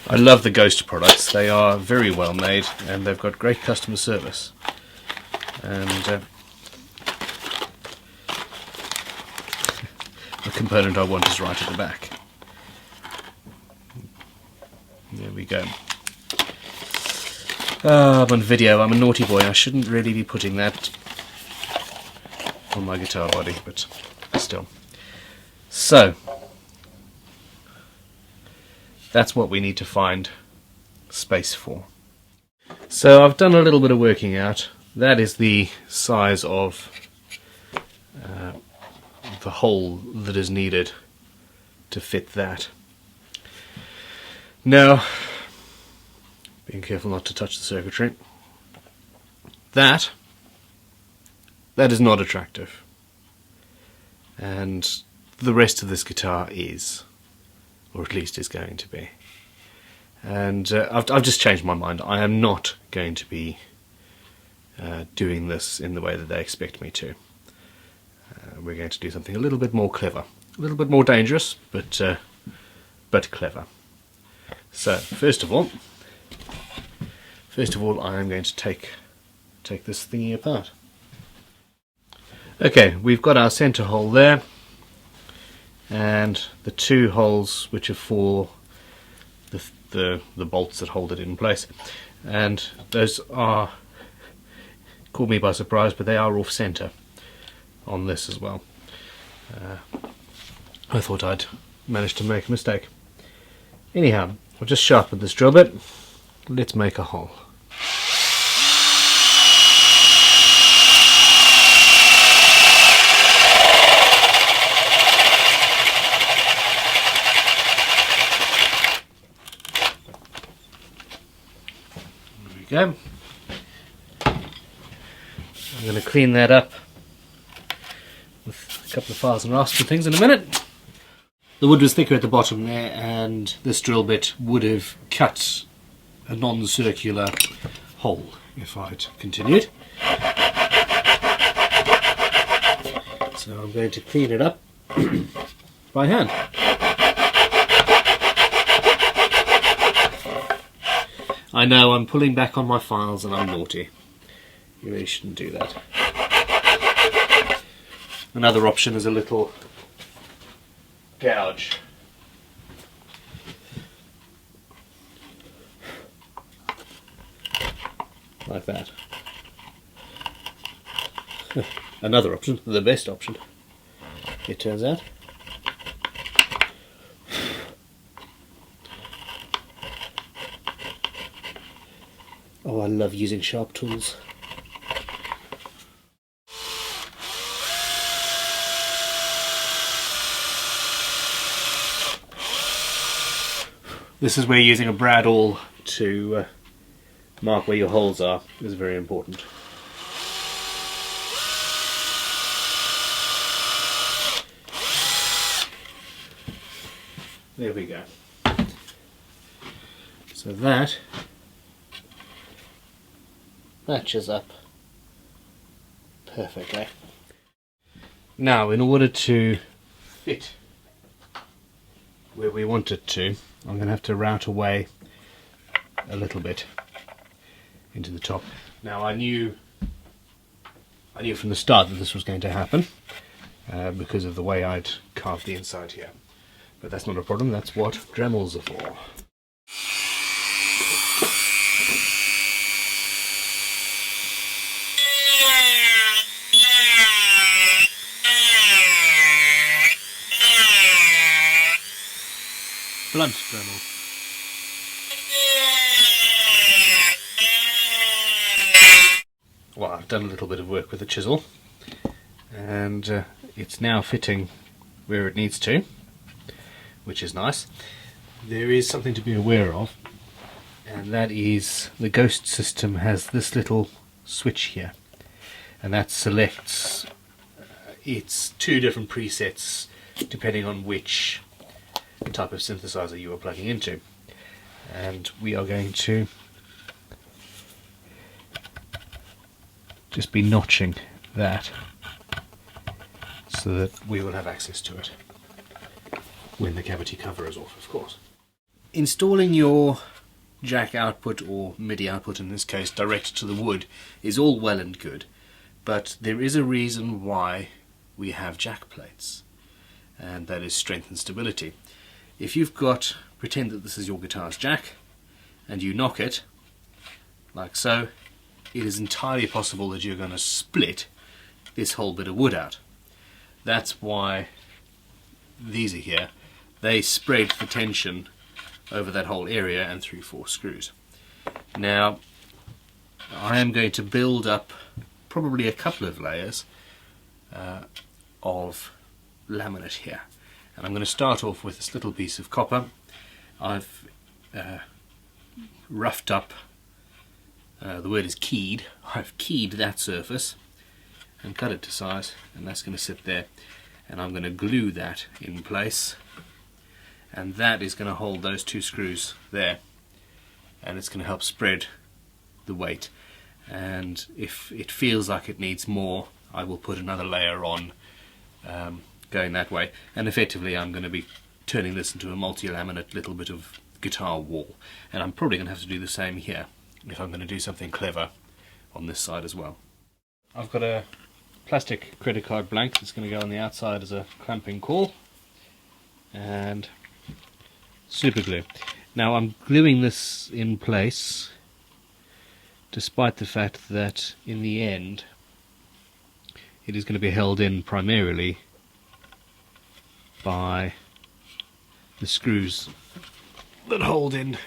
I love the Ghost products. They are very well made and they've got great customer service. And the component I want is right at the back. There we go. I'm on video. I'm a naughty boy. I shouldn't really be putting that on my guitar body, but still. So that's what we need to find space for. So I've done a little bit of working out. That is the size of the hole that is needed to fit that. Now, being careful not to touch the circuitry, that is not attractive, and the rest of this guitar is, or at least is going to be. And I've just changed my mind. I am not going to be doing this in the way that they expect me to. We're going to do something a little bit more clever, a little bit more dangerous, but clever. So first of all, I am going to take this thingy apart. Okay, we've got our centre hole there, and the two holes which are for the bolts that hold it in place, and those are, caught me by surprise, but they are off centre on this as well. I thought I'd managed to make a mistake. Anyhow, I'll just sharpen this drill bit. Let's make a hole. There we go. I'm going to clean that up with a couple of files and rasps and things in a minute. The wood was thicker at the bottom there, and this drill bit would have cut a non-circular hole if I'd continued. So I'm going to clean it up by hand. I know I'm pulling back on my files and I'm naughty. You really shouldn't do that. Another option is a little gouge. Like that. Another option, the best option, it turns out. Oh, I love using sharp tools. This is where using a brad awl to mark where your holes are is very important. There we go. So that matches up perfectly. Now, in order to fit where we want it to, I'm going to have to route away a little bit into the top. Now, I knew from the start that this was going to happen because of the way I'd carved the inside here. But that's not a problem, that's what Dremels are for. Blunt Dremel. Well, I've done a little bit of work with the chisel, and it's now fitting where it needs to, which is nice. There is something to be aware of, and that is the Ghost system has this little switch here, and that selects its two different presets depending on which type of synthesizer you are plugging into. And we are going to just be notching that so that we will have access to it when the cavity cover is off, of course. Installing your jack output, or MIDI output in this case, direct to the wood is all well and good, but there is a reason why we have jack plates, and that is strength and stability. If you've got, pretend that this is your guitar's jack, and you knock it, like so, it is entirely possible that you're going to split this whole bit of wood out. That's why these are here. They spread the tension over that whole area and through 4 screws. Now, I am going to build up probably a couple of layers of laminate here. And I'm going to start off with this little piece of copper. I've roughed up, the word is keyed, I've keyed that surface and cut it to size, and that's going to sit there. And I'm going to glue that in place, and that is going to hold those 2 screws there, and it's going to help spread the weight. And if it feels like it needs more, I will put another layer on, going that way, and effectively I'm going to be turning this into a multi-laminate little bit of guitar wall. And I'm probably going to have to do the same here if I'm going to do something clever on this side as well. I've got a plastic credit card blank that's going to go on the outside as a clamping caul, and super glue. Now I'm gluing this in place despite the fact that in the end it is going to be held in primarily by the screws that hold in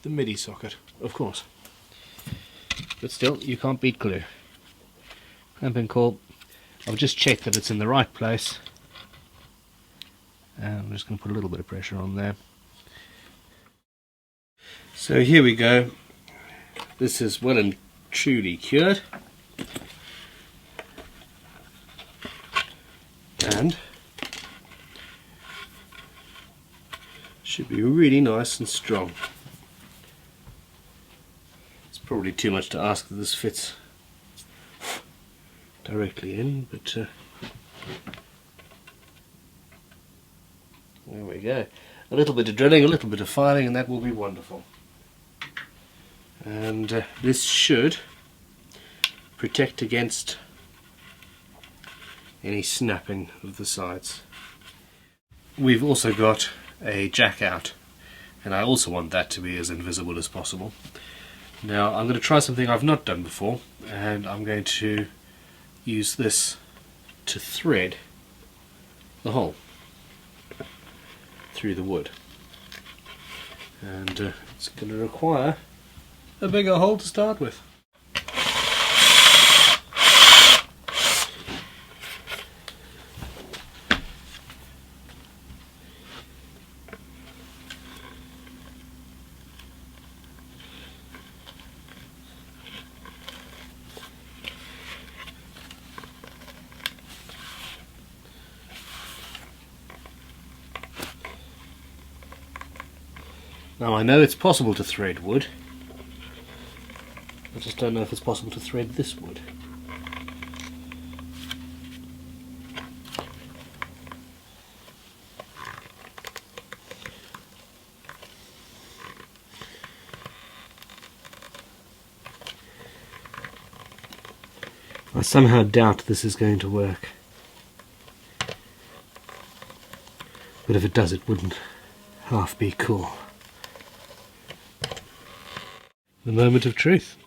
the MIDI socket, of course. But still, you can't beat glue. Clamping caul. I'll just check that it's in the right place. And I'm just going to put a little bit of pressure on there. So here we go. This is well and truly cured. And should be really nice and strong. Probably too much to ask that this fits directly in, but there we go. A little bit of drilling, a little bit of filing, and that will be wonderful. And this should protect against any snapping of the sides. We've also got a jack out, and I also want that to be as invisible as possible. Now I'm going to try something I've not done before, and I'm going to use this to thread the hole through the wood. And it's going to require a bigger hole to start with. Now I know it's possible to thread wood, I just don't know if it's possible to thread this wood. I somehow doubt this is going to work, but if it does, it wouldn't half be cool. The moment of truth.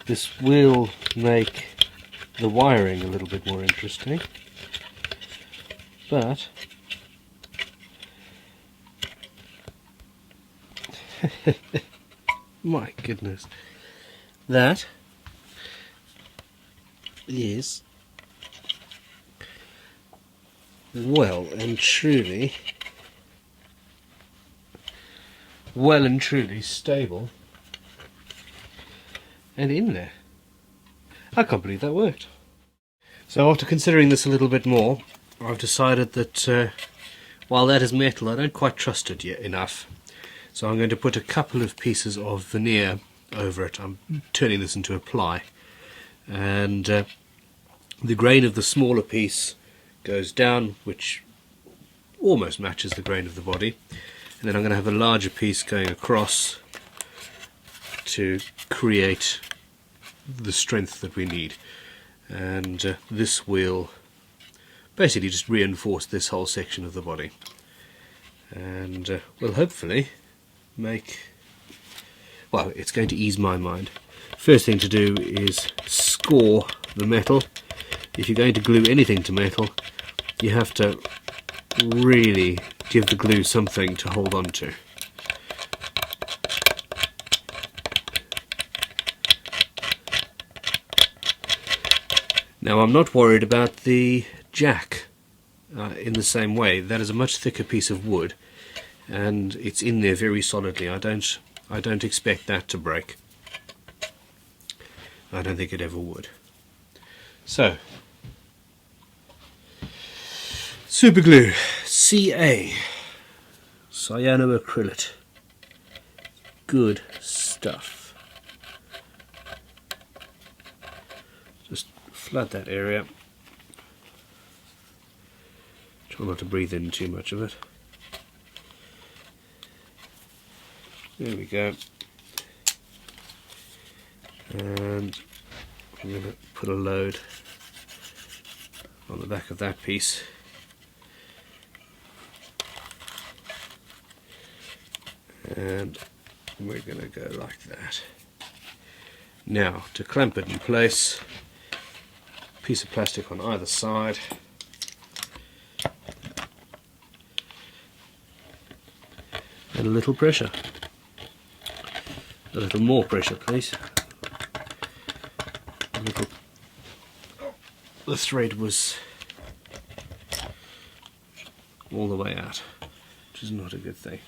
This will make the wiring a little bit more interesting, but my goodness, that is well and truly stable and in there. I can't believe that worked. So after considering this a little bit more, I've decided that while that is metal, I don't quite trust it yet enough. So I'm going to put a couple of pieces of veneer over it. I'm turning this into a ply, and the grain of the smaller piece goes down, which almost matches the grain of the body, and then I'm going to have a larger piece going across to create the strength that we need, and this will basically just reinforce this whole section of the body, and will hopefully make, well, it's going to ease my mind. First thing to do is score the metal. If you're going to glue anything to metal, you have to really give the glue something to hold on to. Now I'm not worried about the jack in the same way. That is a much thicker piece of wood and it's in there very solidly. I don't expect that to break. I don't think it ever would. So, super glue, CA, cyanoacrylate, good stuff. Just flood that area. Try not to breathe in too much of it. There we go. And I'm going to put a load on the back of that piece. And we're going to go like that. Now, to clamp it in place, piece of plastic on either side. And a little pressure. A little more pressure, please. The thread was all the way out, which is not a good thing.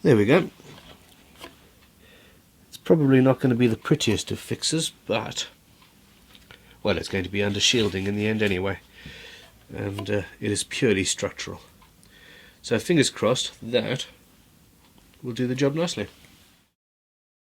There we go. It's probably not going to be the prettiest of fixes, but well, it's going to be under shielding in the end anyway, and it is purely structural. So fingers crossed that will do the job nicely.